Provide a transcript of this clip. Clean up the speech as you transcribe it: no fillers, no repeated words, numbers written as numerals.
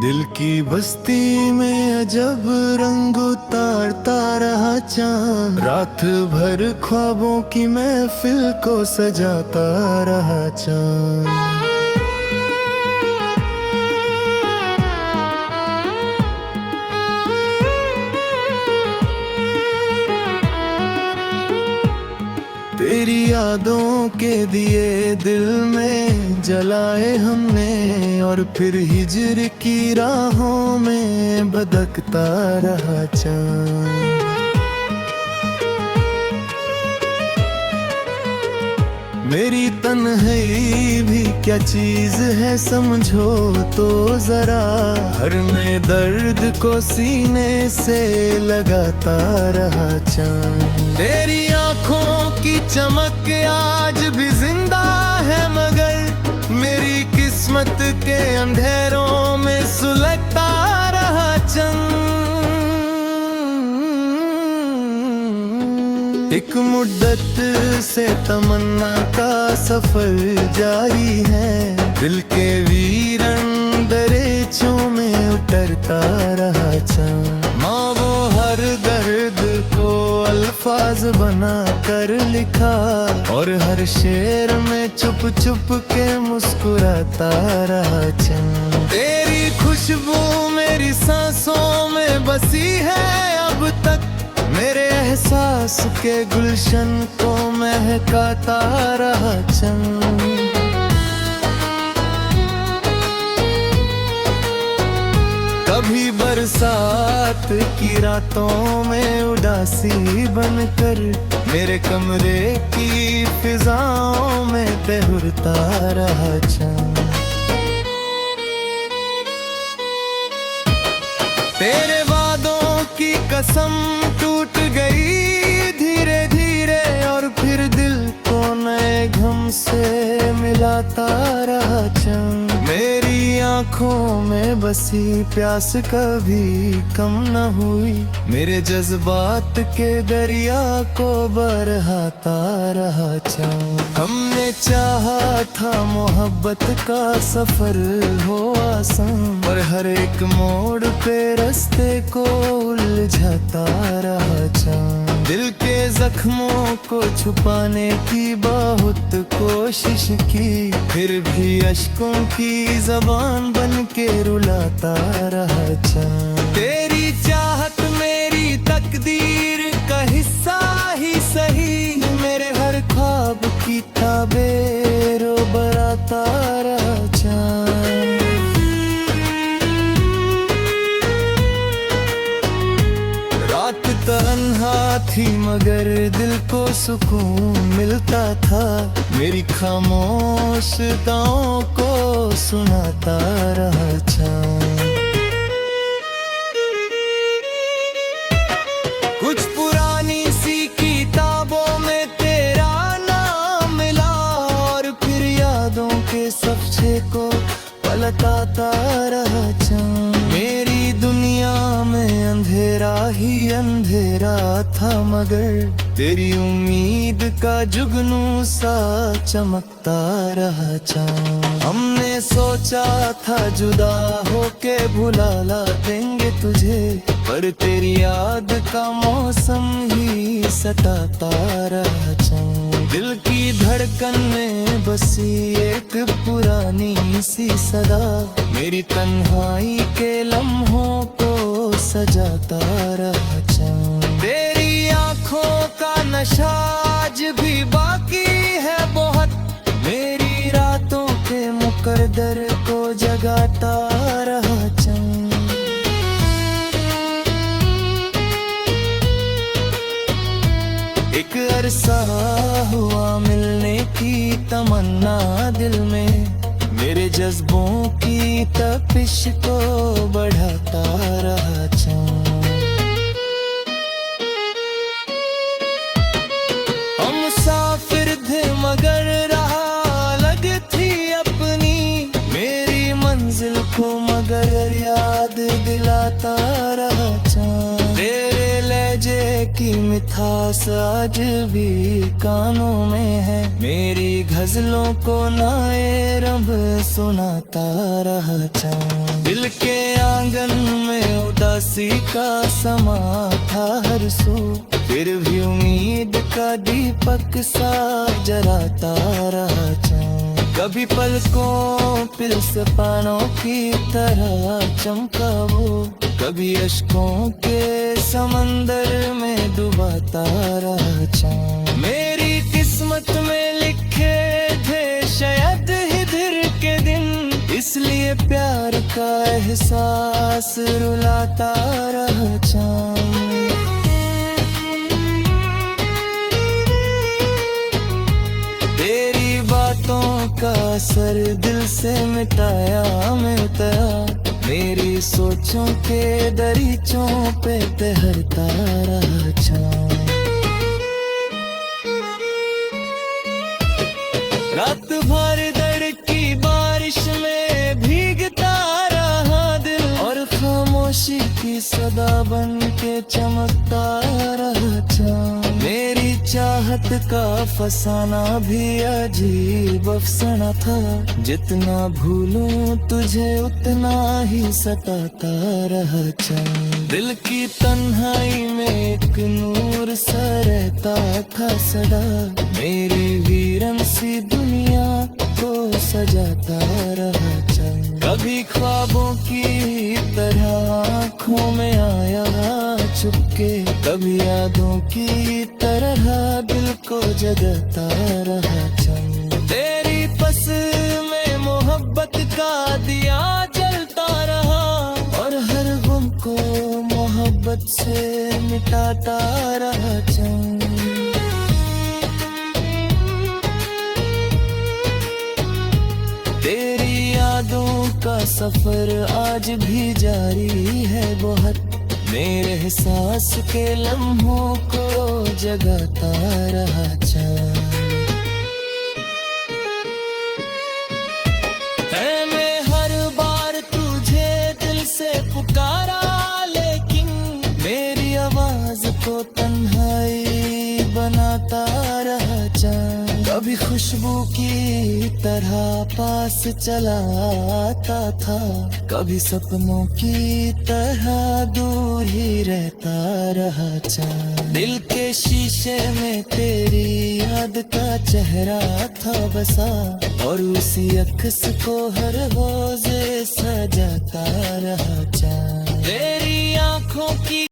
दिल की बस्ती में अजब रंग उतारता रहा चांद, रात भर ख्वाबों की महफिल को सजाता रहा चांद। तेरी यादों के दिए दिल में जलाए हमने, और फिर हिजर की राहों में भटकता रहा चांद। मेरी तन्हाई भी क्या चीज है समझो तो जरा, हर में दर्द को सीने से लगाता रहा चांद। तेरी आंखों की चमक आज भी जिंदा है, मगर मेरी किस्मत के अंधेरों में सुलगता रहा चंद। एक मुद्दत से तमन्ना का सफर जारी है, दिल के वीरन दरेचों में उतरता रहा चांद। माँ वो हर दर्द को अल्फाज बना कर लिखा, और हर शेर में चुप चुप के मुस्कुराता रहा चंद। तेरी खुशबू मेरी सांसों में बसी है अब तक, मेरे एहसास के गुलशन को महकाता रहा चंद। कभी बरसात की रातों में उदासी बनकर, मेरे कमरे की फिजाओं में तैरता रहा चंद। तेरे वादों की कसम टूट गई धीरे धीरे, और फिर दिल को नए गम से मिलाता रहा चंद। मेरी आंखों में बसी प्यास कभी कम न हुई, मेरे जज्बात के दरिया को बरहाता रहा चंद। हमने चाहा था मोहब्बत का सफर हो आसान, पर हर एक मोड़ पे रास्ते को उलझाता रहा चांद। दिल के जख्मों को छुपाने की बहुत कोशिश की, फिर भी अश्कों की ज़बान बन के रुलाता रहा चांद। तेरी चाहत मेरी तकदीर का हिस्सा ही सही, मेरे हर ख्वाब की ताबेरो बराता रहा चांद। रात तन्हा थी मगर दिल को सुकून मिलता था, मेरी खामोश दाओं को सुनाता रहा चांद। कुछ पुरानी सी किताबों में तेरा नाम मिला, और फिर यादों के सफ़े को पलटाता रहा चांद। मेरी दुनिया में अंधेरा ही अंधेरा था, मगर तेरी उम्मीद का जुगनू सा चमकता रहा चांद। हमने सोचा था जुदा होके भुला ला देंगे तुझे, पर तेरी याद का मौसम ही सताता रहा चांद। दिल की धड़कन में बसी एक पुरानी सी सदा, मेरी तन्हाई के लम्हों को सजाता रहा चांद। तेरी आंखों का नशा आज भी बाकी है बहुत, मेरी रातों के मुकद्दर को जगाता रहा चांद। एक अरसा हुआ मिलने की तमन्ना दिल में, मेरे जज्बों की तपिश को बढ़ाता रहा चांद। हम मुसाफिर थे मगर राह अलग थी अपनी, मेरी मंजिल को मगर याद दिलाता रहा चांद। तेरे लहजे की मिठास आज भी कानों में है। मेरी गजलों को नाए रब सुनाता रहा चाँद। दिल के आंगन में उदासी का समा था हर सू, फिर भी उम्मीद का दीपक सा जलाता रहा चाँद। कभी पलकों फिर से पानों की तरह चमका वो, कभी अश्कों के समंदर में डुबाता रहा चाँद। मेरी किस्मत में लिखे थे शायद हिजर के दिन, इसलिए प्यार का एहसास रुलाता रहा चाँद। तेरी बातों का असर दिल से मिटाया मैं उतरा, मेरी सोचों के दरीचों पे तैरता रहा चाँद। रात भर दर्द की बारिश में भीगता रहा दिल, और खामोशी की सदा बन के चमकता रहा चाँद। मेरी चाहत का फसाना भी अजीब अफसाना था, जितना भूलूं तुझे उतना ही सताता रहा चाँद। दिल की तन्हाई में एक नूर सा रहता था सदा, मेरी वीरन सी दुनिया को सजाता रहा चाँद। कभी ख्वाबों की तरह आँखों में आया चुपके, कभी यादों की तरह दिल को जगाता रहा चाँद। तेरी पस में मोहब्बत का दिया जलता रहा, और हर गम को मोहब्बत से मिटाता रहा चाँद। तेरी यादों का सफर आज भी जारी है बहुत, मेरे एहसास के लम्हों को जगाता रहा चाँद। है मैं हर बार तुझे दिल से पुकारा, लेकिन मेरी आवाज को तन्हाई बनाता रहा चाँद। कभी खुशबू की तरह पास चला आता था, कभी सपनों की तरह दूर ही रहता रहा चाँद। दिल के शीशे में तेरी याद का चेहरा था बसा, और उसी अक्स को हर रोज सजाता रहा चाँद। तेरी आँखों की